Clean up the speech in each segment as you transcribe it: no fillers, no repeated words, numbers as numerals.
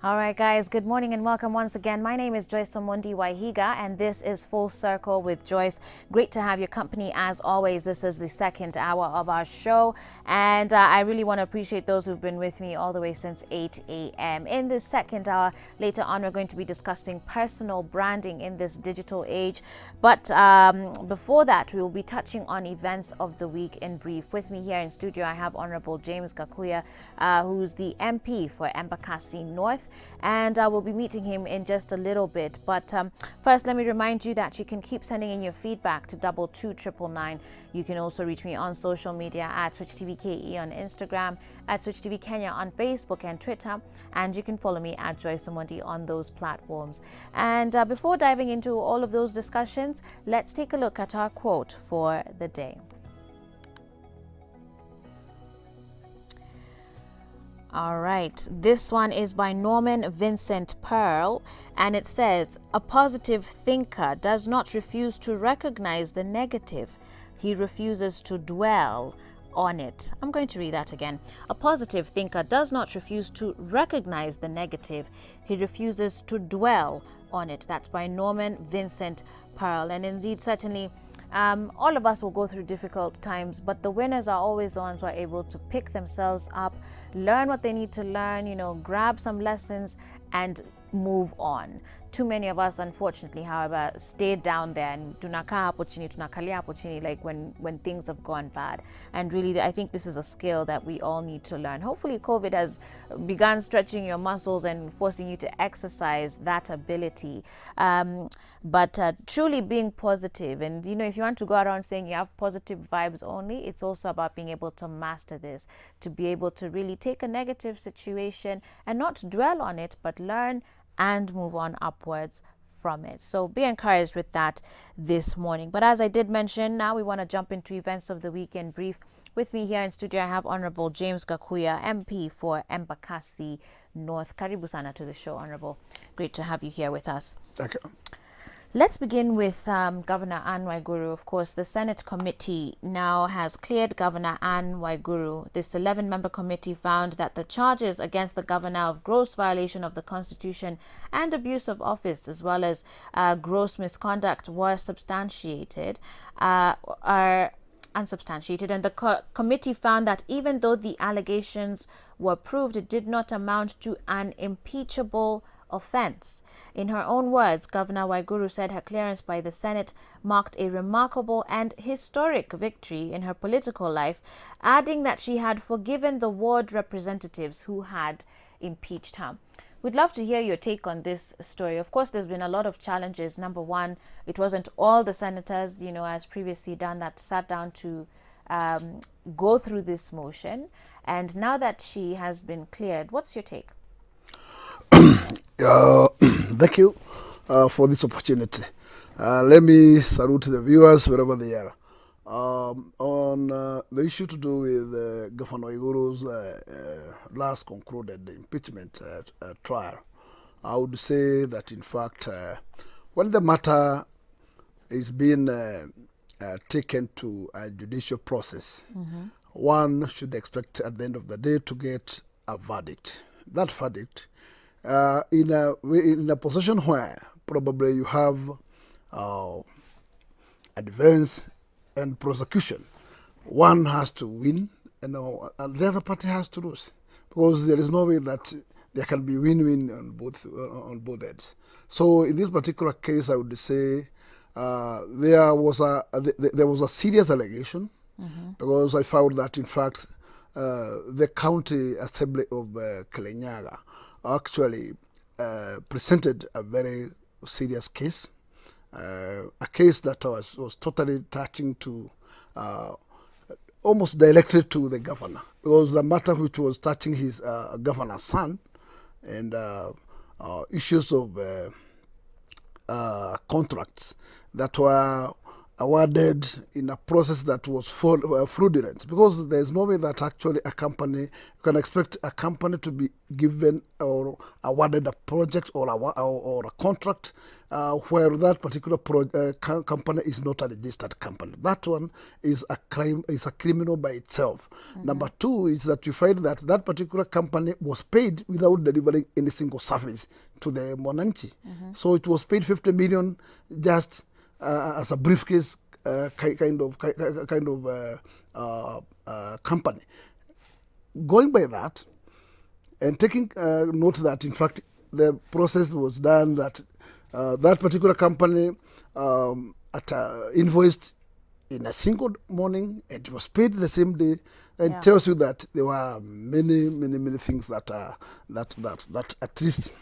All right, guys, good morning and welcome once again. My name is Joyce Omondi Waihiga, and this is Full Circle with Joyce. Great to have your company as always. This is the second hour of our show, and I really want to appreciate those who've been with me all the way since 8 a.m. In this second hour, later on, we're going to be discussing personal branding in this digital age. But before that, we will be touching on events of the week in brief. With me here in studio, I have Honorable James Kakuya, who's the MP for Embakasi North. And we'll be meeting him in just a little bit. But first, let me remind you that you can keep sending in your feedback to 22999. You can also reach me on social media at SwitchTVKE on Instagram, at SwitchTV Kenya on Facebook and Twitter, and you can follow me at Joyce Omondi on those platforms. And before diving into all of those discussions, let's take a look at our quote for the day. All right, this one is by Norman Vincent Pearl, and it says, "A positive thinker does not refuse to recognize the negative. He refuses to dwell on it." I'm going to read that again. "A positive thinker does not refuse to recognize the negative. He refuses to dwell on it." That's by Norman Vincent Pearl. And indeed, certainly, all of us will go through difficult times, but the winners are always the ones who are able to pick themselves up, learn what they need to learn, grab some lessons and move on. Too many of us, unfortunately, however, stay down there and tunakaa hapo chini, tunakalia hapo chini, like when things have gone bad. And really, I think this is a skill that we all need to learn. Hopefully, COVID has begun stretching your muscles and forcing you to exercise that ability. But truly being positive, and if you want to go around saying you have positive vibes only, it's also about being able to master this, to be able to really take a negative situation and not dwell on it, but learn and move on upwards from it. So be encouraged with that this morning. But as I did mention, now we want to jump into events of the week in brief. With me here in studio, I have Honorable James Kakuya, MP for Embakasi North. Karibu sana to the show, Honorable. Great to have you here with us. Thank you. Let's begin with Governor Anne Waiguru. Of course, the Senate committee now has cleared Governor Anne Waiguru. This 11-member committee found that the charges against the governor of gross violation of the Constitution and abuse of office, as well as gross misconduct, were unsubstantiated, and the committee found that even though the allegations were proved, it did not amount to an impeachable offense. In her own words, Governor Waiguru said her clearance by the Senate marked a remarkable and historic victory in her political life, adding that she had forgiven the ward representatives who had impeached her. We'd love to hear your take on this story. Of course, there's been a lot of challenges. Number one, it wasn't all the senators, as previously done, that sat down to go through this motion. And now that she has been cleared, what's your take? Thank you for this opportunity. Let me salute the viewers wherever they are. On the issue to do with Governor Uguru's last concluded impeachment trial, I would say that, in fact, when the matter is being taken to a judicial process, one should expect at the end of the day to get a verdict. That verdict, in a position where probably you have a defense and prosecution, one has to win and the other party has to lose, because there is no way that there can be win-win on both ends. So in this particular case, I would say there was a serious allegation, because I found that, in fact, the county assembly of Kirinyaga actually presented a very serious case, a case that was totally touching to, almost directed to the governor. It was a matter which was touching his governor's son, and issues of contracts that were awarded in a process that was fraudulent, because there's no way that actually you can expect a company to be given or awarded a project or a contract where that particular company is not a registered company. That one is a crime, is a criminal by itself. Number two is that you find that that particular company was paid without delivering any single service to the Monanchi. So it was paid 50 million just as a briefcase kind of company. Going by that, and taking note that in fact the process was done that that particular company invoiced in a single morning and it was paid the same day, and tells you that there were many things that that at least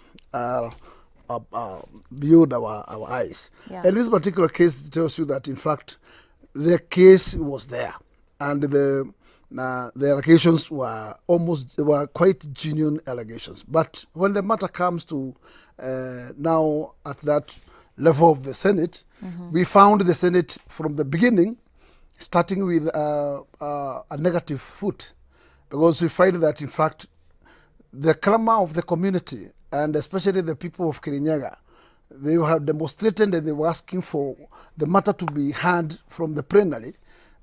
beyond our eyes. And this particular case tells you that in fact the case was there, and the allegations were quite genuine allegations. But when the matter comes to now at that level of the Senate, we found the Senate from the beginning starting with a negative foot, because we find that in fact the clamor of the community, and especially the people of Kirinyaga, they have demonstrated and they were asking for the matter to be heard from the plenary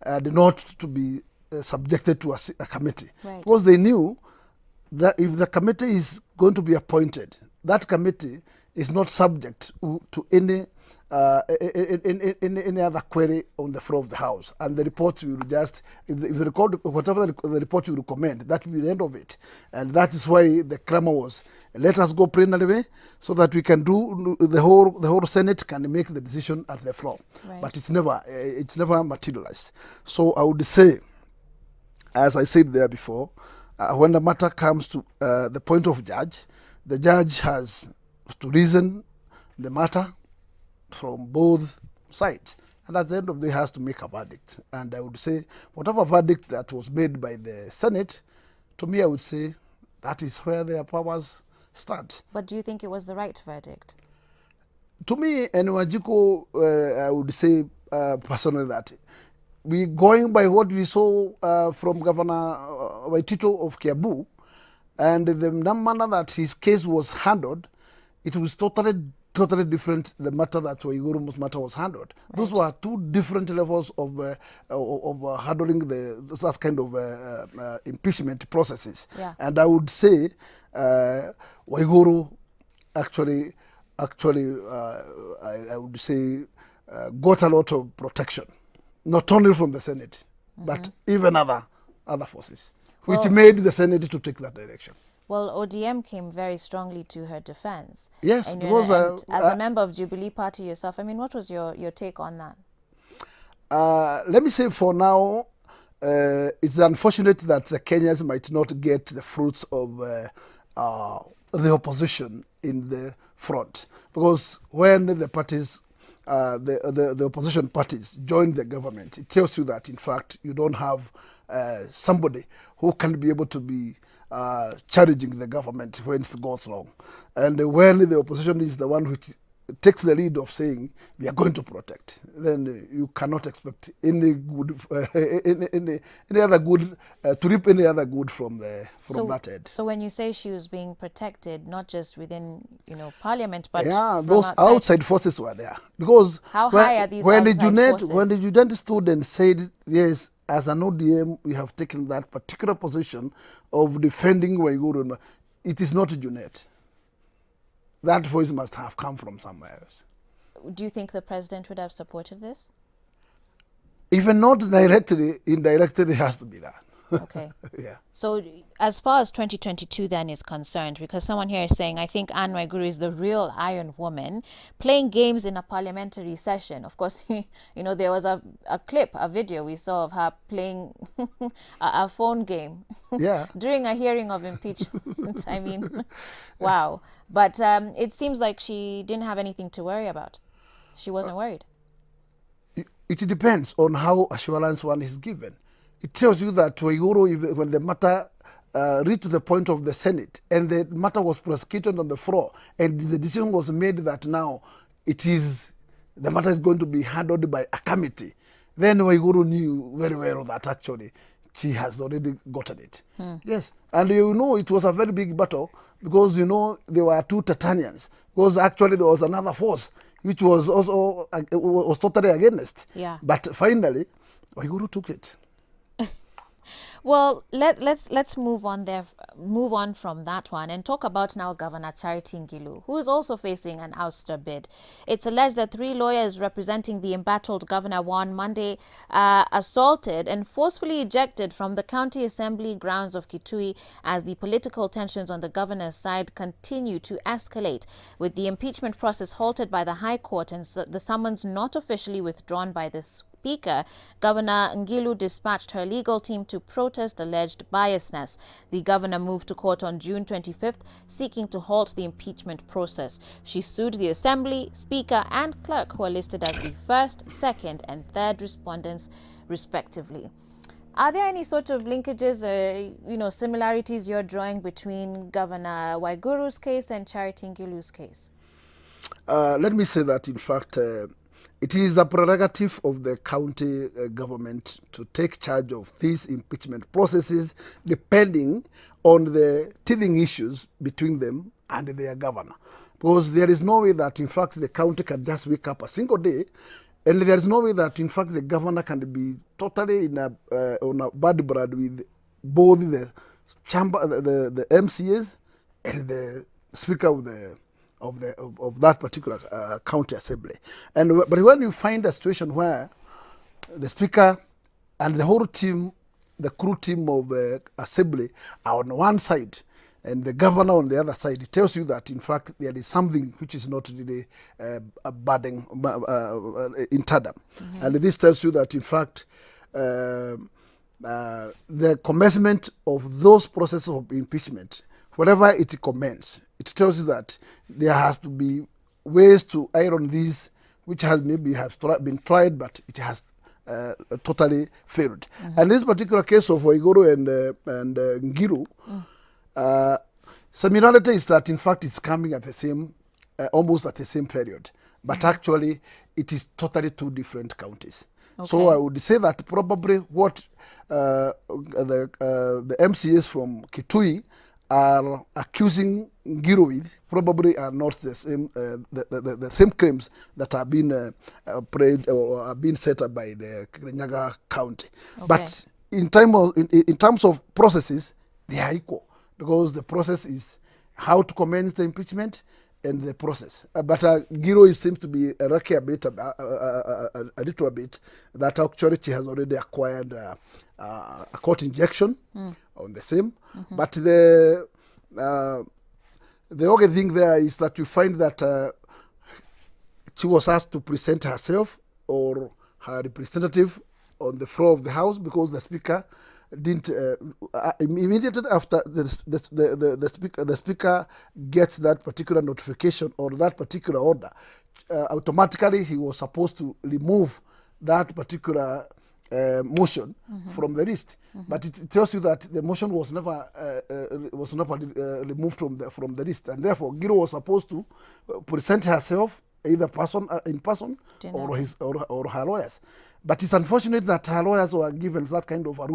and not to be subjected to a committee. Because they knew that if the committee is going to be appointed, that committee is not subject to any other query on the floor of the House, and the report will just, if the record, whatever the report you recommend, that will be the end of it. And that is why the clamor was, let us go plenary so that we can do the whole Senate can make the decision at the floor. But it's never materialized. So I would say, as I said there before, when the matter comes to the point of judge, the judge has to reason the matter from both sides, and at the end of the day has to make a verdict. And I would say whatever verdict that was made by the Senate, to me I would say that is where their powers stand. But do you think it was the right verdict? To me, and Wajiko, I would say personally that we going by what we saw from Governor Waitito of Kiambu, and the manner that his case was handled, it was totally different the matter that Waiguru's matter was handled. Those were two different levels of handling that kind of impeachment processes. And I would say Waiguru actually I would say got a lot of protection, not only from the Senate, but even other forces, which made the Senate to take that direction. Well, ODM came very strongly to her defense. Yes, and, because as a member of Jubilee Party yourself, I mean, what was your take on that? Let me say for now, it's unfortunate that the Kenyans might not get the fruits of the opposition in the front, because when the parties, the opposition parties join the government, it tells you that in fact you don't have somebody who can be able to be challenging the government when it goes wrong. And when the opposition is the one which takes the lead of saying we are going to protect, then you cannot expect any good, any other good to reap any other good from that end. So when you say she was being protected, not just within Parliament, but those outside forces were there, because how high are these outside forces? When the Junet stood and said yes, as an ODM, we have taken that particular position of defending Waiguru, it is not Junet. That voice must have come from somewhere else. Do you think the president would have supported this? Even not directly, indirectly, it has to be that. Okay. Yeah. So as far as 2022 then is concerned, because someone here is saying, I think Anne Waiguru is the real Iron Woman playing games in a parliamentary session. Of course, there was a clip, a video we saw of her playing a phone game during a hearing of impeachment. I mean, wow. But it seems like she didn't have anything to worry about. She wasn't worried. It depends on how assurance one is given. It tells you that Waiguru, when the matter reached to the point of the Senate and the matter was prosecuted on the floor and the decision was made that now it is the matter is going to be handled by a committee. Then Waiguru knew very well that actually she has already gotten it. Yes. And you know, it was a very big battle because, you know, there were two Titanians. Because actually there was another force which was also was totally against. Yeah. But finally, Waiguru took it. Well, let's move on from that one and talk about now Governor Charity Ngilu, who is also facing an ouster bid. It's alleged that 3 lawyers representing the embattled governor were on Monday assaulted and forcefully ejected from the county assembly grounds of Kitui as the political tensions on the governor's side continue to escalate, with the impeachment process halted by the High Court and the summons not officially withdrawn by the Speaker. Governor Ngilu dispatched her legal team to protest alleged biasness. The governor moved to court on June 25th, seeking to halt the impeachment process. She sued the Assembly, Speaker and Clerk, who are listed as the first, second and third respondents, respectively. Are there any sort of linkages, similarities you're drawing between Governor Waiguru's case and Charity Ngilu's case? Let me say that, in fact, it is a prerogative of the county government to take charge of these impeachment processes depending on the teething issues between them and their governor. Because there is no way that, in fact, the county can just wake up a single day, and there is no way that, in fact, the governor can be totally on a bad blood with both the chamber, the MCAs, and the speaker of that particular county assembly. But when you find a situation where the speaker and the whole team, the crew team of assembly are on one side and the governor on the other side, it tells you that, in fact, there is something which is not really budding in tandem. And this tells you that, in fact, the commencement of those processes of impeachment, wherever it commences, it tells you that there has to be ways to iron these, which has maybe been tried, but it has totally failed. And this particular case of Waiguru and Ngilu, similarity is that, in fact, it's coming at the same, almost at the same period. But actually, it is totally two different counties. Okay. So I would say that probably what the MCAs from Kitui are accusing Ngilu with probably are not the same the same claims that have been prayed or have been set up by the Kirinyaga County. Okay. But in terms of processes, they are equal, because the process is how to commence the impeachment and the process. But Ngilu seems to be a little bit that actually she has already acquired a court injection on the same. But the only thing there is that you find that she was asked to present herself or her representative on the floor of the House, because the Speaker didn't immediately after the speaker gets that particular notification or that particular order, automatically he was supposed to remove that particular motion from the list. But it tells you that the motion was never removed from the list, and therefore Ngilu was supposed to present herself either in person or her lawyers. But it's unfortunate that her lawyers were given that kind of a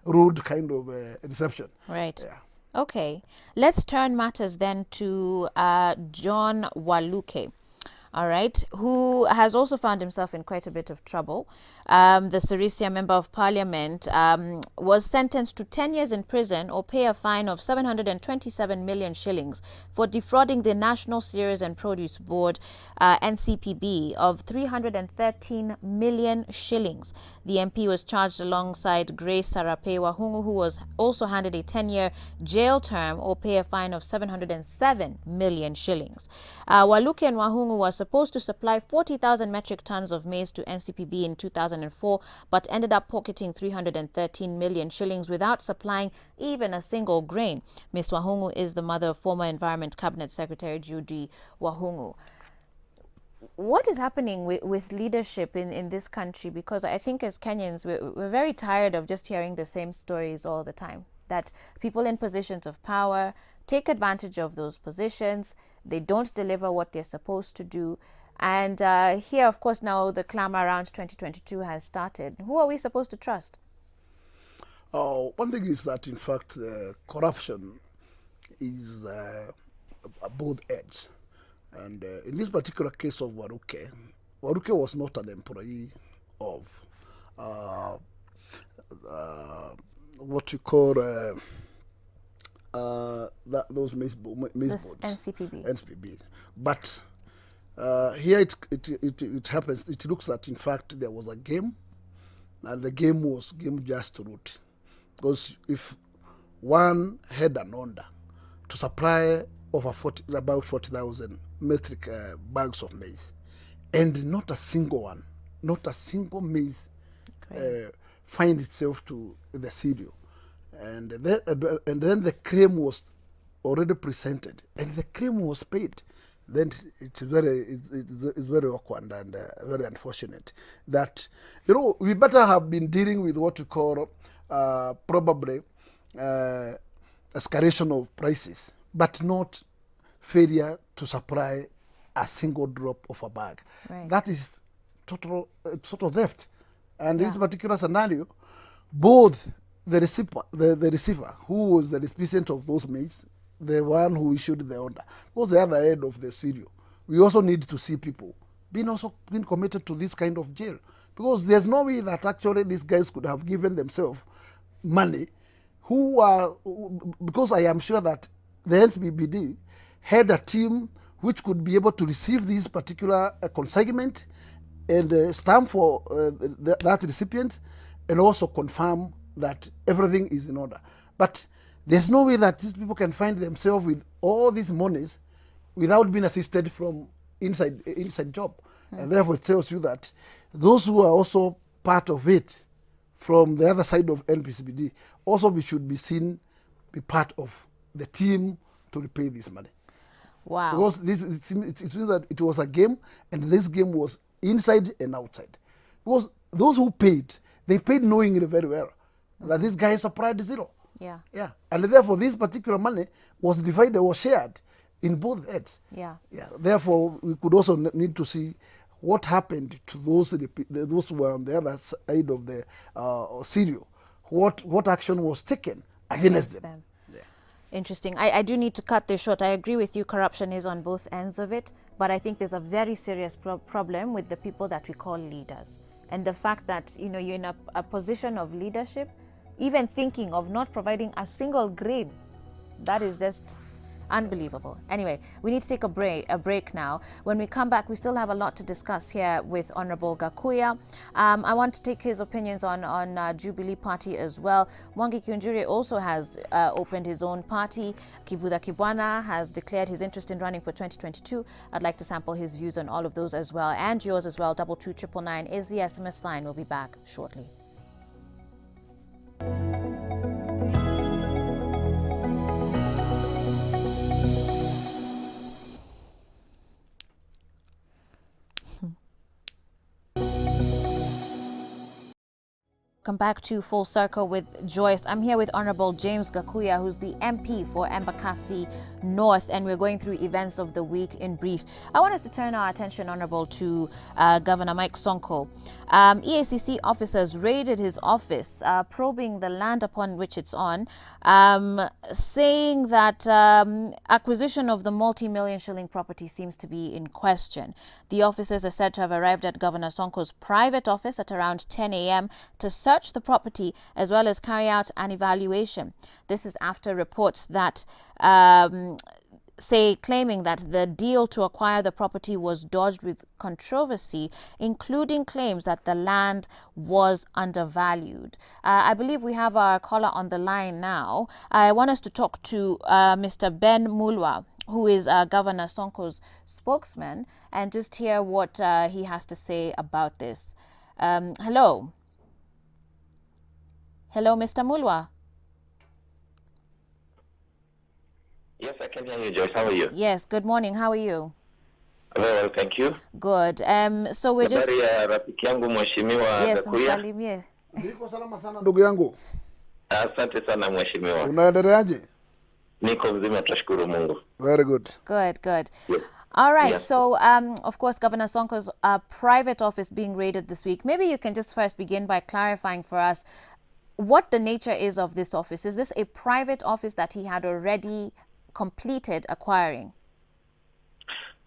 rude kind of reception. Right. Yeah. Okay. Let's turn matters then to John Waluke. All right, who has also found himself in quite a bit of trouble. The Sirisia Member of Parliament was sentenced to 10 years in prison or pay a fine of 727 million shillings for defrauding the National Cereals and Produce Board, NCPB, of 313 million shillings. The MP was charged alongside Grace Sarape Wahungu, who was also handed a 10-year jail term or pay a fine of 707 million shillings. Waluke and Wahungu was supposed to supply 40,000 metric tons of maize to NCPB in 2004, but ended up pocketing 313 million shillings without supplying even a single grain. Ms. Wahungu is the mother of former Environment Cabinet Secretary Judy Wahungu. What is happening with leadership in this country? Because I think as Kenyans, we're very tired of just hearing the same stories all the time, that people in positions of power take advantage of those positions. They don't deliver what they're supposed to do. And here, of course, now the clamor around 2022 has started. Who are we supposed to trust? One thing is that, in fact, corruption is both ends. And in this particular case of Waruke was not an employee of what you call those maize boards. NCPB. But here it happens, it looks that, in fact, there was a game, and the game was just root. Because if one had an order to supply about 40,000 metric bags of maize, and not a single maize find itself to the cereal, and then the claim was already presented, and the claim was paid, then it's very awkward and very unfortunate that, we better have been dealing with what we call probably escalation of prices, but not failure to supply a single drop of a bag. Right. That is total theft. And in this particular scenario, both the receiver, who was the recipient of those maize, the one who issued the order, was the other end of the cereal. We also need to see people being committed to this kind of jail, because there's no way that actually these guys could have given themselves money, because I am sure that the NCBD had a team which could be able to receive this particular consignment and stamp for that recipient, and also confirm that everything is in order. But there's no way that these people can find themselves with all these monies without being assisted from inside job. And therefore it tells you that those who are also part of it from the other side of NPCBD also should be be part of the team to repay this money. Wow. Because it means that it was a game, and this game was inside and outside. Because those who paid, they paid knowing very well that this guy supplied zero. Yeah. Yeah. And therefore this particular money was divided or shared in both ends. Yeah. Yeah. Therefore, we could also need to see what happened to those who were on the other side of the cereal. What action was taken against them. Yeah. Interesting. I do need to cut this short. I agree with you, corruption is on both ends of it, but I think there's a very serious problem with the people that we call leaders. And the fact that, you're in a position of leadership, even thinking of not providing a single grain, that is just unbelievable. Anyway, we need to take a break now. When we come back, we still have a lot to discuss here with Honorable Kakuya. I want to take his opinions on Jubilee Party as well. Mwangi Kiunjuri also has opened his own party. Kivutha Kibwana has declared his interest in running for 2022. I'd like to sample his views on all of those as well, and yours as well. 22999 is the SMS line. We'll be back shortly. Welcome back to Full Circle with Joyce. I'm here with Honorable James Kakuya, who's the MP for Embakasi North, and we're going through events of the week in brief. I want us to turn our attention, Honorable, to Governor Mike Sonko. EACC officers raided his office, probing the land upon which it's on, saying that acquisition of the multi-million shilling property seems to be in question. The officers are said to have arrived at Governor Sonko's private office at around 10 a.m. to search the property as well as carry out an evaluation. This is after reports that claiming that the deal to acquire the property was dodged with controversy, including claims that the land was undervalued. I believe we have our caller on the line now. I want us to talk to Mr. Ben Mulwa, who is Governor Sonko's spokesman, and just hear what he has to say about this. Hello. Hello, Mr. Mulwa. Yes, I can hear you, Joyce. How are you? Yes, good morning. How are you? Very well, thank you. Good. So we're just... rafiki yangu mheshimiwa Yes, Kakuya. msalimie. Niko salama sana ndugu yangu. Asante sana mheshimiwa. Unaendeleaje? Niko mzima, tunashukuru Mungu. Very good. Good. Yes. All right. Yes. So, of course, Governor Sonko's private office being raided this week. Maybe you can just first begin by clarifying for us what the nature is of this office. Is this a private office that he had already completed acquiring?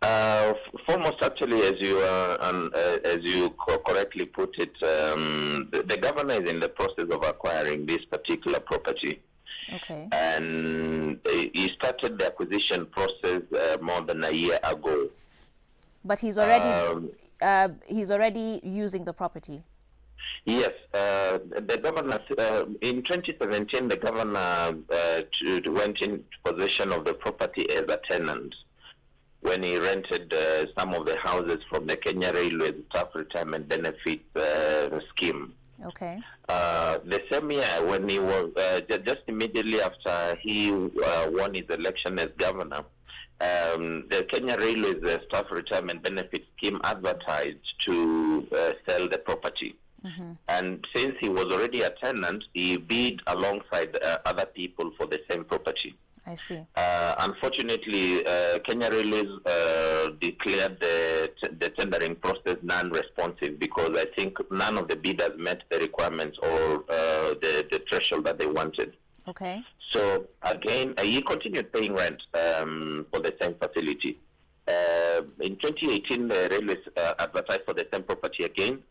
Foremost, actually, as you correctly put it, the governor is in the process of acquiring this particular property. Okay. And he started the acquisition process more than a year ago. But he's already using the property. Yes, the governor in 2017, the governor went into possession of the property as a tenant when he rented some of the houses from the Kenya Railway Staff Retirement Benefit Scheme. Okay. The same year, when he was just immediately after he won his election as governor, the Kenya Railways Staff Retirement Benefit Scheme advertised to sell the property. Mm-hmm. And since he was already a tenant, he bid alongside other people for the same property. I see. Unfortunately, Kenya Railways declared the tendering process non-responsive because I think none of the bidders met the requirements or the threshold that they wanted. Okay. So again, he continued paying rent for the same facility. In 2018, the railways advertised for the same property again.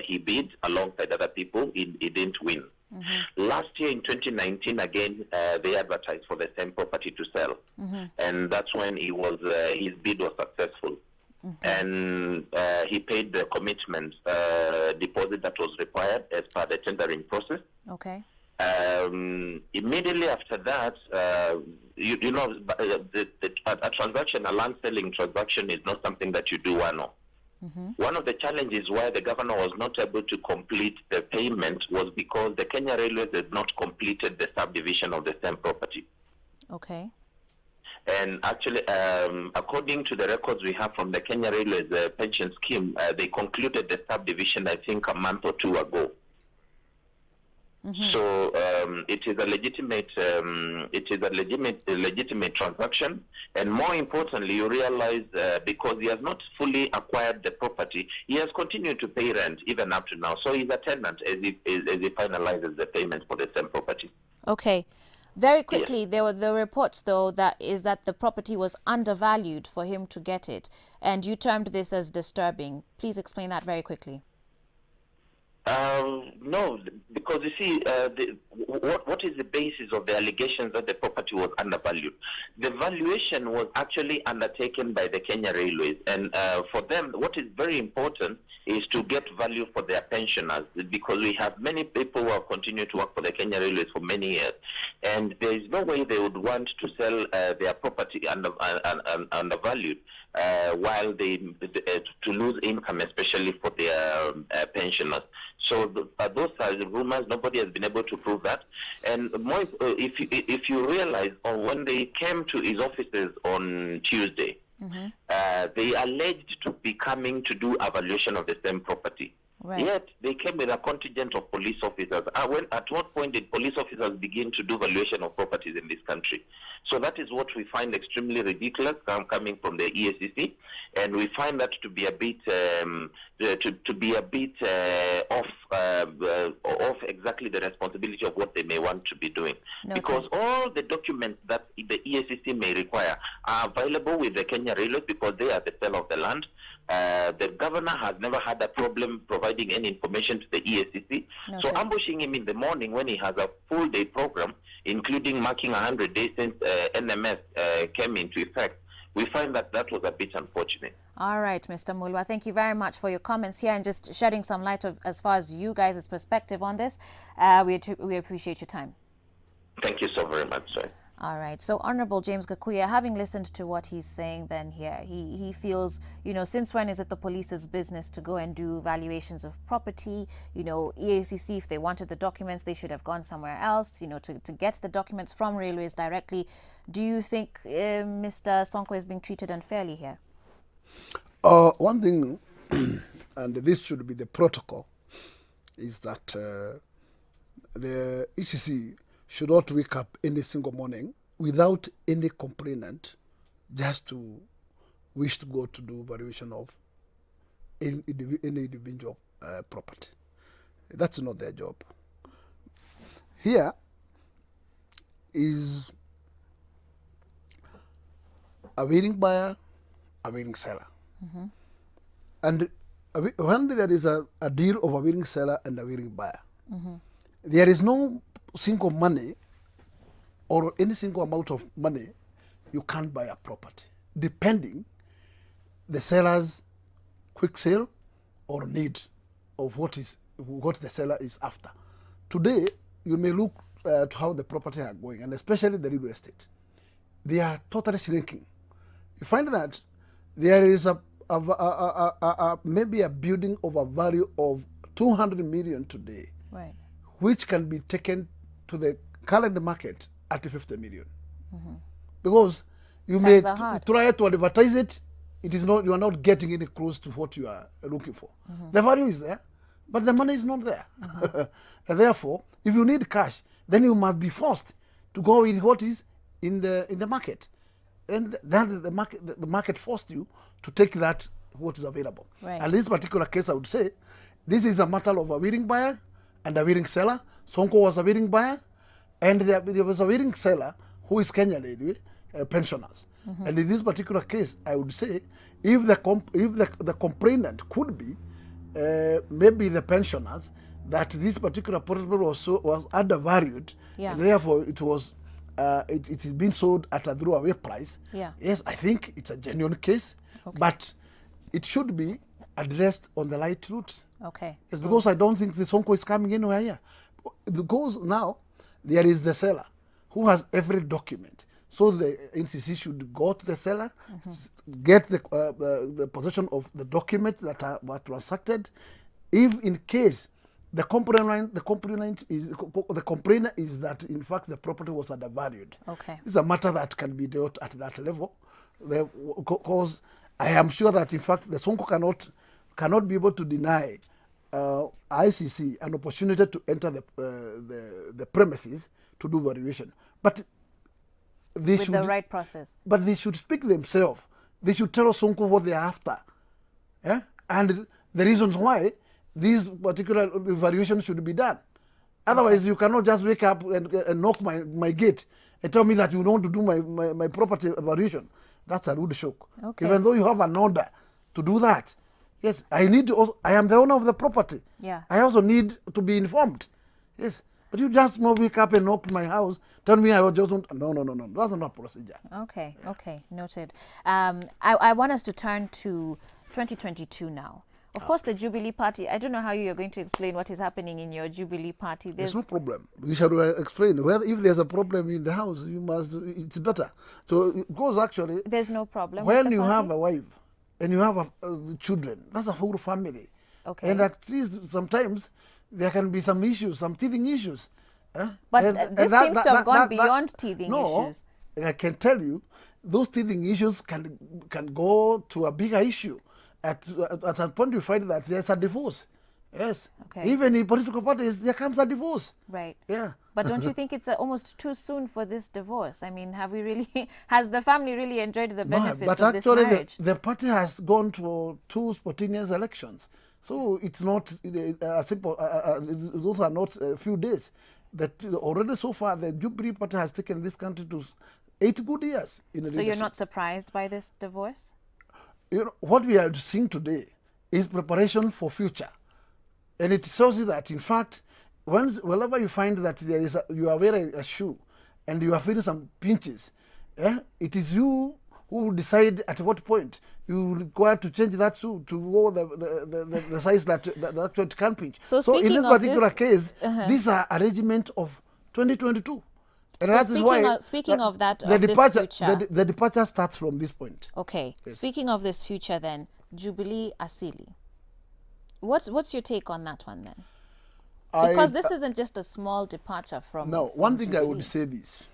He bid alongside other people. He didn't win. Mm-hmm. Last year in 2019, again, they advertised for the same property to sell. Mm-hmm. And that's when his bid was successful. Mm-hmm. And he paid the commitment deposit that was required as per the tendering process. Okay. Immediately after that, a transaction, a land selling transaction, is not something that you do one-off. Mm-hmm. One of the challenges why the governor was not able to complete the payment was because the Kenya Railways had not completed the subdivision of the same property. Okay. And actually, according to the records we have from the Kenya Railways pension scheme, they concluded the subdivision, I think, a month or two ago. Mm-hmm. So it is a legitimate transaction, and more importantly, you realize because he has not fully acquired the property, he has continued to pay rent even up to now. So he's a tenant as he finalizes the payment for the same property. Okay, very quickly, Yes. there were the reports though that the property was undervalued for him to get it, and you termed this as disturbing. Please explain that very quickly. No, because you see, what is the basis of the allegations that the property was undervalued? The valuation was actually undertaken by the Kenya Railways, and for them, what is very important is to get value for their pensioners, because we have many people who have continued to work for the Kenya Railways for many years, and there is no way they would want to sell their property undervalued. While they to lose income, especially for their pensioners. So those are the rumors. Nobody has been able to prove that. And more, if you realize, when they came to his offices on Tuesday, mm-hmm. They alleged to be coming to do evaluation of the same property. Right. Yet they came with a contingent of police officers. At what point did police officers begin to do valuation of properties in this country? So that is what we find extremely ridiculous coming from the EACC, and we find that to be a bit off exactly the responsibility of what they may want to be doing. No, because all the documents that the EACC may require are available with the Kenya Railways because they are the seller of the land. The governor has never had a problem providing any information to the EACC. Okay. So ambushing him in the morning when he has a full day program, including marking 100 days since NMS came into effect, we find that was a bit unfortunate. All right, Mr. Mulwa, thank you very much for your comments here and just shedding some light as far as you guys' perspective on this. We appreciate your time. Thank you so very much, sir. All right. So Honorable James Kakuya, having listened to what he's saying then here, he feels, since when is it the police's business to go and do valuations of property? EACC, if they wanted the documents, they should have gone somewhere else, to get the documents from railways directly. Do you think Mr. Sonko is being treated unfairly here? One thing, and this should be the protocol, is that the ECC should not wake up any single morning without any complainant just to wish to go to do valuation of any individual property. That's not their job. Here is a willing buyer, a willing seller. And when there is a deal of a willing seller and a willing buyer, there is no single money or any single amount of money you can't buy a property, depending the seller's quick sale or need of what the seller is after. Today, you may look at how the property are going, and especially the real estate. They are totally shrinking. You find that there is maybe a building of a value of 200 million today, Right. which can be taken to the current market at 50 million. Because you Times may are hard. try to advertise it, it is not, you are not getting any close to what you are looking for. The value is there, but the money is not there. And therefore, if you need cash, then you must be forced to go with what is in the market. And then the market forced you to take that what is available. Right. And this particular case, I would say, this is a matter of a willing buyer and a willing seller. Sonko was a willing buyer, and there was a willing seller who is Kenyan anyway, pensioners. And in this particular case, I would say, if the complainant could be maybe the pensioners, that this particular property was undervalued, Yeah. therefore it was it is being sold at a throwaway price. Yeah. Yes, I think it's a genuine case, but it should be addressed on the right route. Okay. It's because I don't think the Sonko is coming anywhere here. Because now there is the seller who has every document. So the NCC should go to the seller, get the possession of the documents that were transacted. If in case the complaint is that in fact the property was undervalued. Okay. It's a matter that can be dealt at that level, because I am sure that in fact the Sonko cannot be able to deny ICC an opportunity to enter the premises to do valuation. But they With the right process. But they should speak themselves. They should tell Sonko what they are after. Yeah? And the reasons why these particular valuations should be done. Otherwise, you cannot just wake up and knock my gate and tell me that you want to do my property valuation. That's a rude shock. Okay. Even though you have an order to do that. Yes, I am the owner of the property. Yeah. I also need to be informed. Yes. But you just not wake up and knock my house, tell me I just don't. No. That's not a procedure. Okay, noted. I want us to turn to 2022 now. Of course, the Jubilee Party, I don't know how you're going to explain what is happening in your Jubilee Party. There's no problem. We shall explain. If there's a problem in the house, it's better. So it goes actually. There's no problem. When with the you party? have a wife and you have children, that's a whole family. Okay. And at least sometimes there can be some issues, some teething issues. But this seems to have gone beyond teething issues. I can tell you, those teething issues can go to a bigger issue. At a point you find that there's a divorce. Yes. Okay. Even in political parties, there comes a divorce. Right. Yeah. But don't you think it's almost too soon for this divorce? I mean, has the family really enjoyed the benefits of this marriage? The party has gone to 2 spontaneous elections. So it's not a simple, those are not a few days. That already so far, the Jubilee Party has taken this country to 8 good years. So you're not surprised by this divorce? You know, what we are seeing today is preparation for future. And it shows you that, in fact, whenever you find that you are wearing a shoe and you are feeling some pinches, it is you who decide at what point you require to change that shoe to go the size that it can pinch. So in this particular case, these are arrangement of 2022. And so that is why speaking of that, the of departure, this future. the departure starts from this point. Okay. Yes. Speaking of this future then, Jubilee Asili. What's your take on that one then? Because this isn't just a small departure from. No, from one thing Jubilee. I would say this.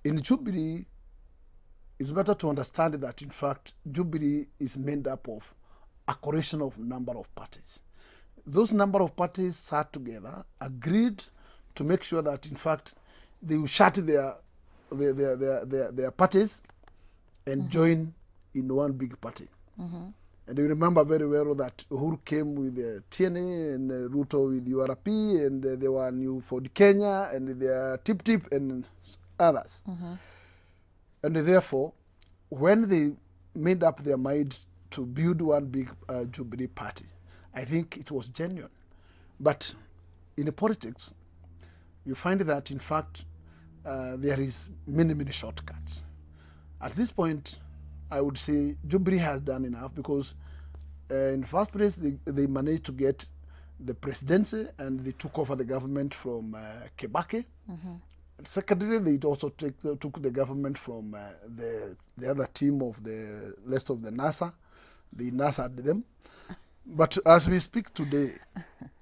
In Jubilee, it's better to understand that in fact Jubilee is made up of a correlation of number of parties. Those number of parties sat together, agreed to make sure that in fact they will shut their parties and join in one big party. And you remember very well that Uhuru came with TNA and Ruto with URP, and there were New Ford Kenya and their Tip Tip and others. And therefore, when they made up their mind to build one big Jubilee Party, I think it was genuine. But in politics, you find that, in fact, there is many shortcuts. At this point, I would say Jubilee has done enough, because in the first place, they managed to get the presidency and they took over the government from Kibaki. Secondly, they also took the government from the other team of the rest of the NASA. The NASA did them. But as we speak today,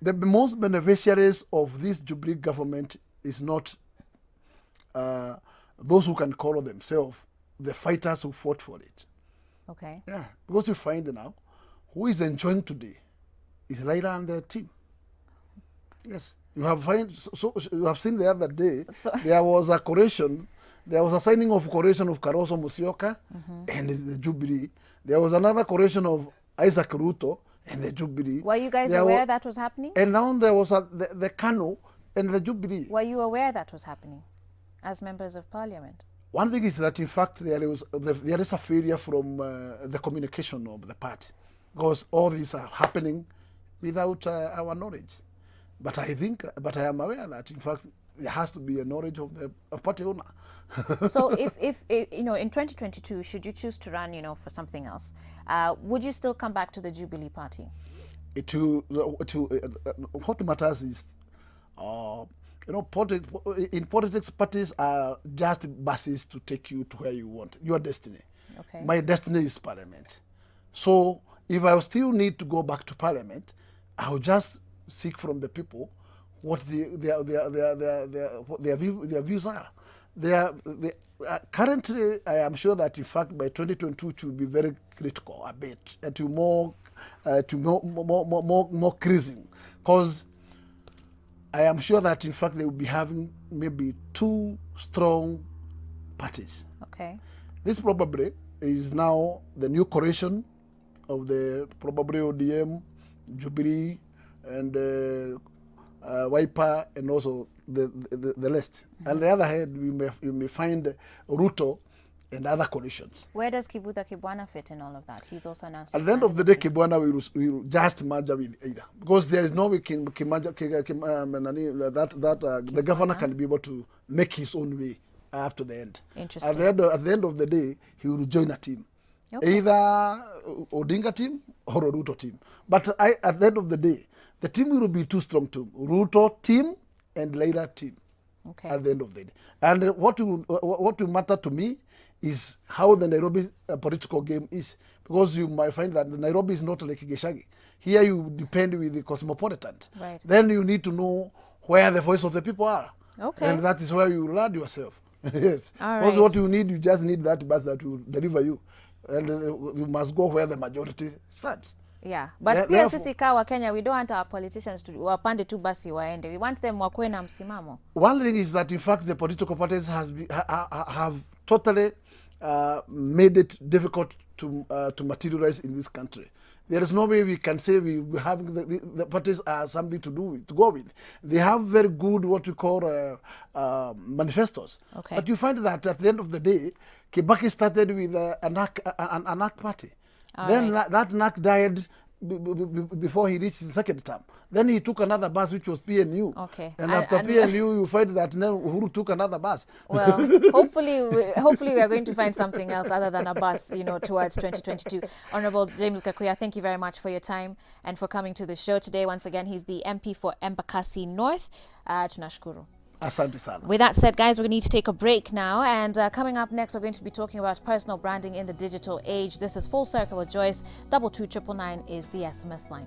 the most beneficiaries of this Jubilee government is not those who can call themselves the fighters who fought for it. Okay. Yeah, because you find now, who is enjoying today is Raila and their team. Yes, you have you have seen the other day, there was a correction, there was a signing of correction of Karoso Musyoka and the Jubilee. There was another correction of Isaac Ruto and the Jubilee. Were you guys aware that was happening? And now there was the Kano and the Jubilee. Were you aware that was happening as members of parliament? One thing is that, in fact, there is a failure from the communication of the party, because all these are happening without our knowledge. But I am aware that, in fact, there has to be a knowledge of the party owner. So if you know, in 2022, should you choose to run, for something else, would you still come back to the Jubilee Party? What matters is, in politics, parties are just buses to take you to where you want, your destiny. Okay. My destiny is parliament. So if I still need to go back to parliament, I'll just seek from the people what their views are. Currently, I am sure that, in fact, by 2022 it will be very critical a bit, to more creasing, because I am sure that, in fact, they will be having maybe two strong parties. Okay. This probably is now the new coalition of the probably ODM, Jubilee, and Wiper, and also the rest. On the other hand, you may find Ruto and other coalitions. Where does Kivutha Kibwana fit in all of that? He's also announced. At the end of the day, Kibwana will just merge with either, because there is no way the governor can be able to make his own way up to the end. Interesting. At the end of the day, he will join a team, either Odinga team or a Ruto team. But at the end of the day, the team will be two strong teams: Ruto team and Raila team. Okay. At the end of the day, and what will matter to me is how the Nairobi political game is, because you might find that the Nairobi is not like Geshagi. Here you depend with the cosmopolitan. Right. Then you need to know where the voice of the people are. Okay. And that is where you land yourself. Yes. All right. Because what you need, you just need that bus that will deliver you. And you must go where the majority stands. Yeah, but pia sisi kawa Kenya, we don't want our politicians to wapande tu basi waende. We want them wakwe na msimamo. One thing is that, in fact, the political parties have totally made it difficult to materialize in this country. There is no way we can say we having the parties are something to go with. They have very good what we call manifestos. Okay. But you find that at the end of the day, Kibaki started with an ANAC party. Then that NAC died before he reached his second term. Then he took another bus, which was PNU. Okay. And after PNU, you find that now Uhuru took another bus. Well, hopefully we are going to find something else other than a bus, towards 2022. Honorable James Kakuya, thank you very much for your time and for coming to the show today. Once again, he's the MP for Embakasi North. Tunashukuru. Asante sana. With that said, guys, we need to take a break now. And coming up next, we're going to be talking about personal branding in the digital age. This is Full Circle with Joyce. 22999 is the SMS line.